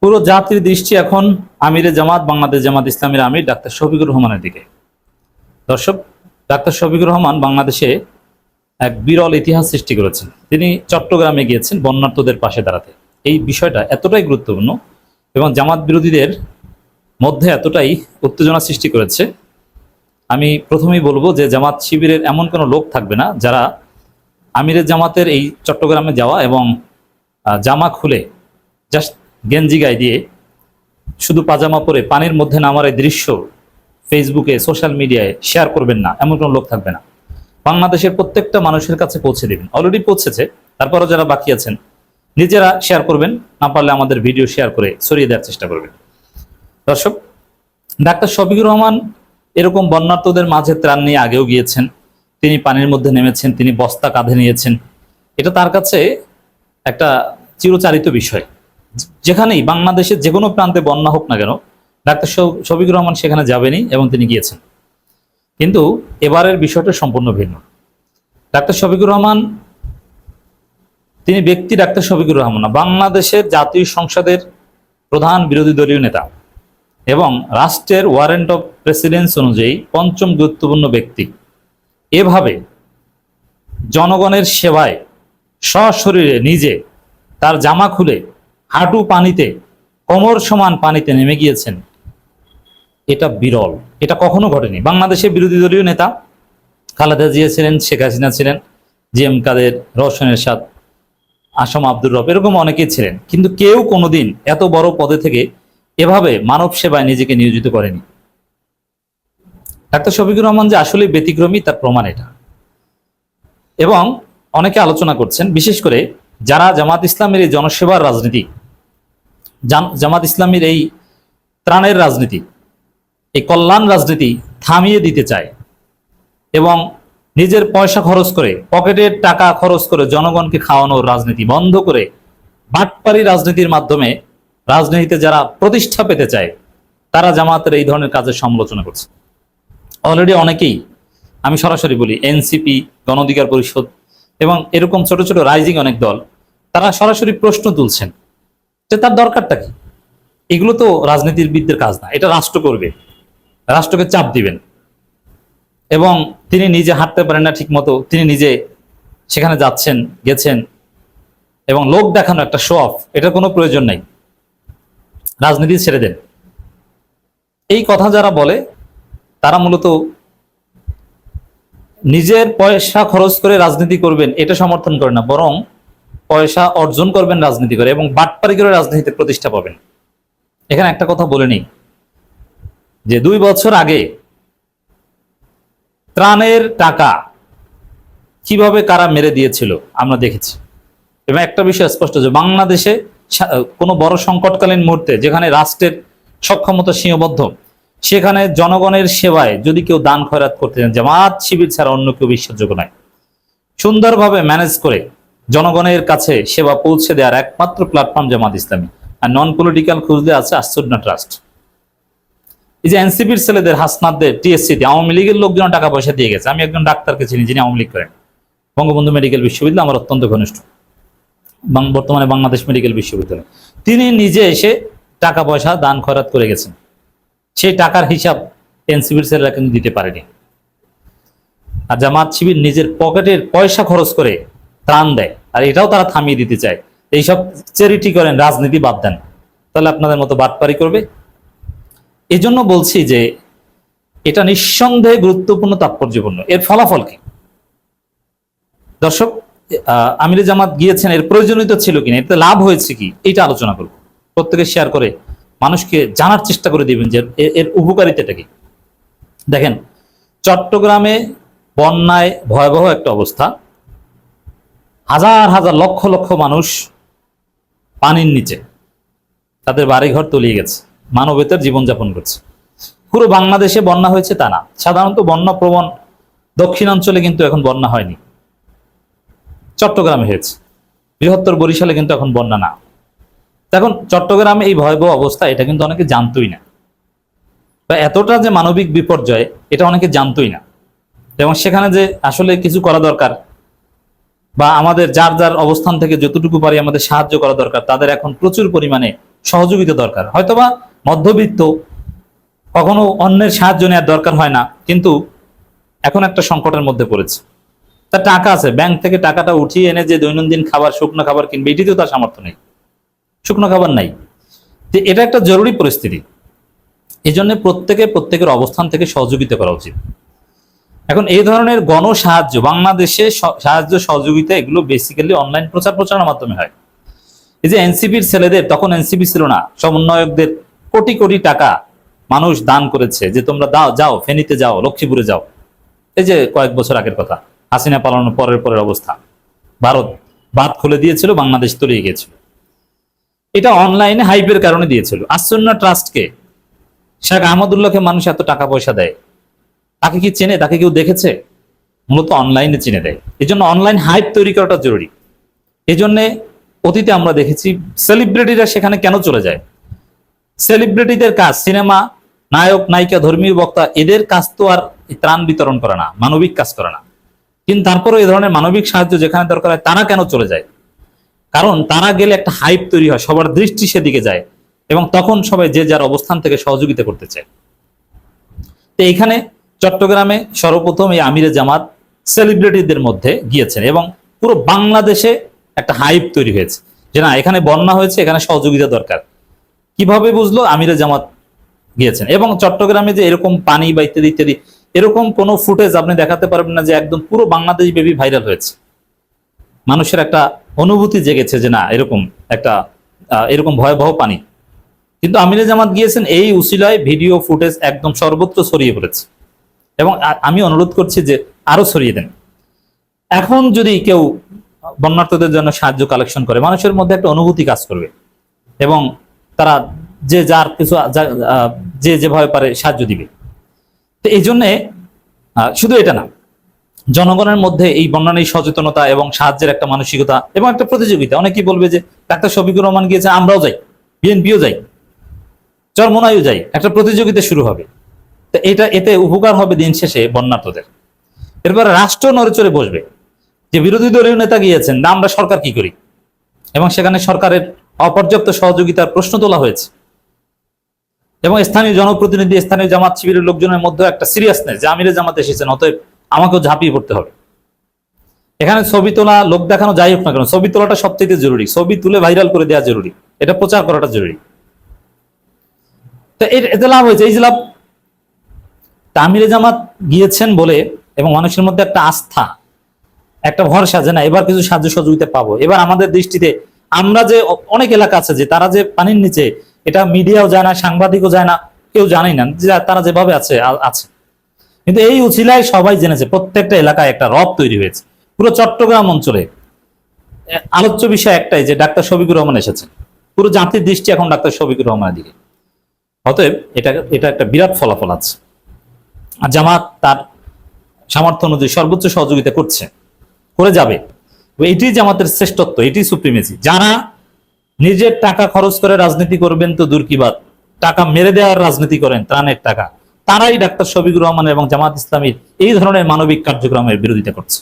পুরো জাতির দৃষ্টি এখন আমিরে জামাত বাংলাদেশ জামাত ইসলামীর আমির ডাক্তার শফিকুর রহমানের দিকে। দর্শক, ডাক্তার শফিকুর রহমান বাংলাদেশে এক বিরল ইতিহাস সৃষ্টি করেছেন। তিনি চট্টগ্রামে গিয়েছেন বন্যার্তদের পাশে দাঁড়াতে। এই বিষয়টা এতটাই গুরুত্বপূর্ণ এবং জামাত বিরোধীদের মধ্যে এতটাই উত্তেজনা সৃষ্টি করেছে। আমি প্রথমেই বলবো যে জামাত শিবিরের এমন কোনো লোক থাকবে না যারা আমিরের জামাতের এই চট্টগ্রামে যাওয়া এবং জামা খুলে জাস্ট গেঞ্জি গায়ে দিয়ে শুধু পাজামা পরে পানির মধ্যে নামার এই দৃশ্য ফেসবুকে সোশ্যাল মিডিয়ায় শেয়ার করবেন না, এমন কোনো লোক থাকবে না। বাংলাদেশের প্রত্যেকটা মানুষের কাছে পৌঁছে দেবেন। অলরেডি পৌঁছেছে, তারপরও যারা বাকি আছেন নিজেরা শেয়ার করবেন, না পারলে আমাদের ভিডিও শেয়ার করে ছড়িয়ে দেওয়ার চেষ্টা করবেন। দর্শক, ডাক্তার শফিকুর রহমান এরকম বন্যার্তদের মাঝে ত্রাণ নিয়ে আগেও গিয়েছেন। তিনি পানির মধ্যে নেমেছেন, তিনি বস্তা কাঁধে নিয়েছেন। এটা তার কাছে একটা চিরচারিত বিষয়। যেখানেই বাংলাদেশের যে কোনো প্রান্তে বন্যা হোক না কেন, ডাক্তার শফিকুর রহমান সেখানে যাবেনই এবং তিনি গিয়েছেন। কিন্তু এবারের বিষয়টা সম্পূর্ণ ভিন্ন। ডাক্তার শফিকুর রহমান তিনি ব্যক্তি ডাক্তার শফিকুর রহমান না, বাংলাদেশের জাতীয় সংসদের প্রধান বিরোধী দলীয় নেতা এবং রাষ্ট্রের ওয়ারেন্ট অফ প্রেসিডেন্স অনুযায়ী পঞ্চম গুরুত্বপূর্ণ ব্যক্তি। এভাবে জনগণের সেবায় সশরীরে নিজে তার জামা খুলে হাঁটু পানিতে, কোমর সমান পানিতে নেমে গিয়েছেন। এটা বিরল, এটা কখনো ঘটেনি। বাংলাদেশের বিরোধী দলীয় নেতা খালেদা জিয়া ছিলেন, শেখ হাসিনা ছিলেন, জিএম কাদের, রওশন এরশাদ, আসম আব্দুর রব, এরকম অনেকেই ছিলেন, কিন্তু কেউ কোনোদিন এত বড় পদে থেকে এভাবে মানব সেবায় নিজেকে নিয়োজিত করেনি। ডাক্তার শফিকুর রহমান যে আসলে ব্যতিক্রমী তার প্রমাণ এটা। এবং অনেকে আলোচনা করছেন, বিশেষ করে যারা জামাত ইসলামের এই জনসেবার রাজনীতি, জামাত ইসলামের এই ত্রাণের রাজনীতি, এই কল্যাণ রাজনীতি থামিয়ে দিতে চায় এবং নিজের পয়সা খরচ করে, পকেটের টাকা খরচ করে জনগণকে খাওয়ানোর রাজনীতি বন্ধ করে বাটপারি রাজনীতির মাধ্যমে রাজনীতিতে যারা প্রতিষ্ঠা পেতে চায়, তারা জামাতের এই ধরনের কাজের সমালোচনা করছে। অলরেডি অনেকেই, আমি সরাসরি বলি, এনসিপি, গণ অধিকার পরিষদ এবং এরকম ছোট ছোট রাইজিং অনেক দল, তারা সরাসরি প্রশ্ন তুলছেন যে তার দরকারটা কি। এগুলো তো রাজনীতিবিদদের কাজ না, এটা রাষ্ট্র করবে, রাষ্ট্রকে চাপ দিবেন। এবং তিনি নিজে হাঁটতে পারেন না ঠিক মতো, তিনি নিজে সেখানে যাচ্ছেন, গেছেন এবং লোক দেখানো একটা শো অফ, এটা কোনো প্রয়োজন নাই, রাজনীতি ছেড়ে দেন। এই কথা যারা বলে তারা মূলত নিজের পয়সা খরচ করে রাজনীতি করবেন এটা সমর্থন করে না, বরং পয়সা অর্জন করবেন রাজনীতি করে এবং বাটপারি করে রাজনীতিতে প্রতিষ্ঠা পাবেন। এখানে একটা কথা বলে নিই যে 2 বছর আগে ত্রাণের টাকা কিভাবে কারা মেরে দিয়েছিল আমরা দেখেছি। এবং একটা বিষয় স্পষ্ট যে বাংলাদেশে কোনো বড় সংকটকালীন মুহূর্তে যেখানে রাষ্ট্রের সক্ষমতা সীমাবদ্ধ, সেখানে জনগণের সেবায় যদি কেউ দান খয়রাত করতে চান, জামাত শিবির ছাড়া অন্য কেউ বিশ্বাসযোগ্য নয়। সুন্দরভাবে ম্যানেজ করে জনগণের কাছে সেবা পৌঁছে দেওয়ার একমাত্র প্ল্যাটফর্ম জামাত ইসলামী। আর নন পলিটিক্যাল খুঁজতে আছে আসুন্নাহ ট্রাস্ট। এই যে এনসিপির ছেলেদের, হাসনাতদের, টিএসসিতে আওয়ামী লীগের লোকজন টাকা পয়সা দিয়ে গেছে। আমি একজন ডাক্তারকে চিনি যিনি আওয়ামী লীগ করেন, বঙ্গবন্ধু মেডিকেল বিশ্ববিদ্যালয় আমার অত্যন্ত ঘনিষ্ঠ, বর্তমানে বাংলাদেশ মেডিকেল বিশ্ববিদ্যালয়। তিনি নিজে এসে টাকা পয়সা দান খয়রাত করে গেছেন। সেই টাকার হিসাব এনসিপির ছেলেরা কিন্তু দিতে পারেনি। আর জামাত শিবির নিজের পকেটের পয়সা খরচ করে ত্রাণ দেয়, আর এটাও তারা থামিয়ে দিতে চায়। এইসব চ্যারিটি করেন, রাজনীতি বাদ দেন, তাহলে আপনাদের মতো বাটপারি করবে। এই জন্য বলছি যে এটা নিঃসন্দেহে গুরুত্বপূর্ণ, তাৎপর্যপূর্ণ। এর ফলাফল কি? দর্শক, আমিরে জামাত গিয়েছেন, এর প্রয়োজনীয়তা ছিল কিনা, এতে লাভ হয়েছে কি, এটা আলোচনা করব। প্রত্যেকে শেয়ার করে মানুষকে জানার চেষ্টা করে দিবেন যে এর উপকারিতাটা কি। দেখেন, চট্টগ্রামে বন্যায় ভয়াবহ একটা অবস্থা, হাজার হাজার লক্ষ লক্ষ মানুষ পানির নিচে, তাদের বাড়িঘর তলিয়ে গেছে, মানবেতর জীবনযাপন করছে। পুরো বাংলাদেশে বন্যা হয়েছে তা না, সাধারণত বন্যা প্রবণ দক্ষিণাঞ্চলে কিন্তু এখন বন্যা হয়নি, চট্টগ্রামে হয়েছে। বৃহত্তর বরিশালে কিন্তু এখন বন্যা না। এখন চট্টগ্রামে এই ভয়াবহ অবস্থা, এটা কিন্তু অনেকে জানতোই না, বা এতটা যে মানবিক বিপর্যয় এটা অনেকে জানতোই না। এবং সেখানে যে আসলে কিছু করা দরকার, বা আমাদের যার যার অবস্থান থেকে যতটুকু পারি আমাদের সাহায্য করা দরকার, তাদের এখন প্রচুর পরিমাণে সহযোগিতা দরকার, হয়তোবা মধ্যবিত্ত, কখনো অন্যের সাহায্য নেওয়ার দরকার হয় না, কিন্তু এখন একটা সংকটের মধ্যে পড়েছে। তার টাকা আছে, ব্যাংক থেকে টাকাটা উঠিয়ে এনে যে দৈনন্দিন খাবার, শুকনো খাবার কিনবে, এটিতেও তার সামর্থ্য নেই, শুকনো খাবার নাই। তো এটা একটা জরুরি পরিস্থিতি। এই জন্য প্রত্যেকের অবস্থান থেকে সহযোগিতা করা উচিত। এখন এই ধরনের গণ সাহায্য, বাংলাদেশে সাহায্য সহযোগিতা, এগুলো বেসিক্যালি অনলাইন প্রচার প্রচারণার মাধ্যমে হয়। এই যে এনসিপির ছেলেদের, তখন এনসিপি ছিল না, সমন্বয়কদের কোটি কোটি টাকা মানুষ দান করেছে যে তোমরা যাও ফেনীতে যাও, লক্ষ্মীপুরে যাও। এই যে কয়েক বছর আগের কথা, হাসিনা পালানোর পরের অবস্থা, ভারত বাঁধ খুলে দিয়েছিল, বাংলাদেশ তলিয়ে গিয়েছিল। এটা অনলাইনে হাইপের কারণে দিয়েছিল। আসন্না ট্রাস্টকে, শেখ আহমদুল্লাহকে মানুষ এত টাকা পয়সা দেয়, তাকে কি চেনে? তাকে কেউ দেখেছে? মূলত অনলাইনে চিনে দেয়। এই জন্য অনলাইন হাইপ তৈরি করাটা জরুরি। এই জন্য অতীতে আমরা দেখেছি সেলিব্রিটিরা সেখানে কেন চলে যায়। সেলিব্রিটিদের কাজ, সিনেমা নায়ক নায়িকা, ধর্মীয় বক্তা, এদের কাজ তো আর ত্রাণ বিতরণ করে না, মানবিক কাজ করে না। কিন্তু তারপরে এই ধরনের মানবিক সাহায্য যেখানে দরকার হয়, তারা কেন চলে যায়? কারণ তারা গেলে একটা হাইপ তৈরি হয়, সবার দৃষ্টি সেদিকে যায়, এবং তখন সবাই যে যার অবস্থান থেকে সহযোগিতা করতে চায়। তো এইখানে চট্টগ্রামে সর্বপ্রথম এই আমিরে জামাত সেলিব্রিটিদের মধ্যে গিয়েছেন, এবং পুরো বাংলাদেশে একটা হাইপ তৈরি হয়েছে যে না, এখানে বন্যা হয়েছে, এখানে সহযোগিতা দরকার। কিভাবে বুঝলো? আমিরে জামাত গিয়েছেন। এবং চট্টগ্রামে যে এরকম পানি বা ইত্যাদি ইত্যাদি, এরকম কোনো ফুটেজ আপনি দেখাতে পারবেন না যে একদম পুরো বাংলাদেশ ব্যাপী ভাইরাল হয়েছে। মানুষের একটা অনুভূতি জেগেছে যে না, এরকম একটা এরকম ভয়াবহ পানি। কিন্তু আমিরে জামাত গিয়েছেন, এই উসিলায় ভিডিও ফুটেজ একদম সর্বত্র ছড়িয়ে পড়েছে, এবং আমি অনুরোধ করছি যে আরো ছড়িয়ে দেন। এখন যদি কেউ বন্যার্থদের জন্য সাহায্য কালেকশন করে, মানুষের মধ্যে একটা অনুভূতি কাজ করবে, এবং তারা যে যার কিছু যে যেভাবে পারে সাহায্য দিবে। তো এই জন্যে শুধু এটা না, জনগণের মধ্যে এই বন্যা নিয়ে সচেতনতা এবং সাহায্যের একটা মানসিকতা এবং একটা প্রতিযোগিতা। অনেকেই বলবে যে ডাক্তার শফিকুর রহমান গিয়েছে, আমরাও যাই, বিএনপিও যাই, চরমোনাইও যাই, একটা প্রতিযোগিতা শুরু হবে। তো এতে উপকার হবে দিন শেষে বন্যার্থদের। এরপরে রাষ্ট্র নড়েচড়ে বসবে যে বিরোধী দলীয় নেতা গিয়েছেন, না আমরা সরকার কি করি, এবং সেখানে সরকারের অপর্যাপ্ত সহযোগিতার প্রশ্ন তোলা হয়েছে। এবং স্থানীয় জনপ্রতিনিধি, স্থানীয় জামাত শিবিরের লোকজনের মধ্যে একটা সিরিয়াসনেস যে আমিরে জামাত এসেছেন, অতএব আমাকেও ঝাঁপিয়ে পড়তে হবে। এখানে ছবি তোলা, লোক দেখানো, যাই হোক না কেন, ছবি তোলাটা সবচেয়ে জরুরি, ছবি তুলে ভাইরাল করে দেওয়া জরুরি, এটা প্রচার করাটা জরুরি। তো এতে লাভ হয়েছে, এই যে লাভ, আমিরে জামাত গিয়েছেন বলে, এবং মানুষের মধ্যে একটা আস্থা, একটা ভরসা যে না, এবার কিছু সাহায্য সহযোগিতা পাবো। এবার আমাদের দৃষ্টিতে, আমরা যে অনেক এলাকা আছে যে তারা যে পানির নিচে, এটা মিডিয়াও যায় না, সাংবাদিকও যায় না, কেউ জানেই না যে তারা যেভাবে আছে আছে। কিন্তু এই উছিলায় সবাই জেনেছে, প্রত্যেকটা এলাকায় একটা রব তৈরি হয়েছে। পুরো চট্টগ্রাম অঞ্চলে আলোচ্য বিষয় একটাই, যে ডাক্তার শফিকুর রহমান এসেছেন। পুরো জাতির দৃষ্টি এখন ডাক্তার শফিকুর রহমানের দিকে। অতএব এটা একটা বিরাট ফলাফল আছে। আর জামাত তার সামর্থ্য অনুযায়ী সর্বোচ্চ সহযোগিতা করছে, করে যাবে। এটি জামাতের শ্রেষ্ঠত্ব, এটি সুপ্রিমেসি। যারা নিজের টাকা খরচ করে রাজনীতি করবেন তো দূর কি বাত, টাকা মেরে দেওয়ার রাজনীতি করেন, ত্রাণের টাকা, তারাই ডাক্তার শফিকুর রহমান এবং জামাত ইসলামীর এই ধরনের মানবিক কার্যক্রমের বিরোধিতা করছে।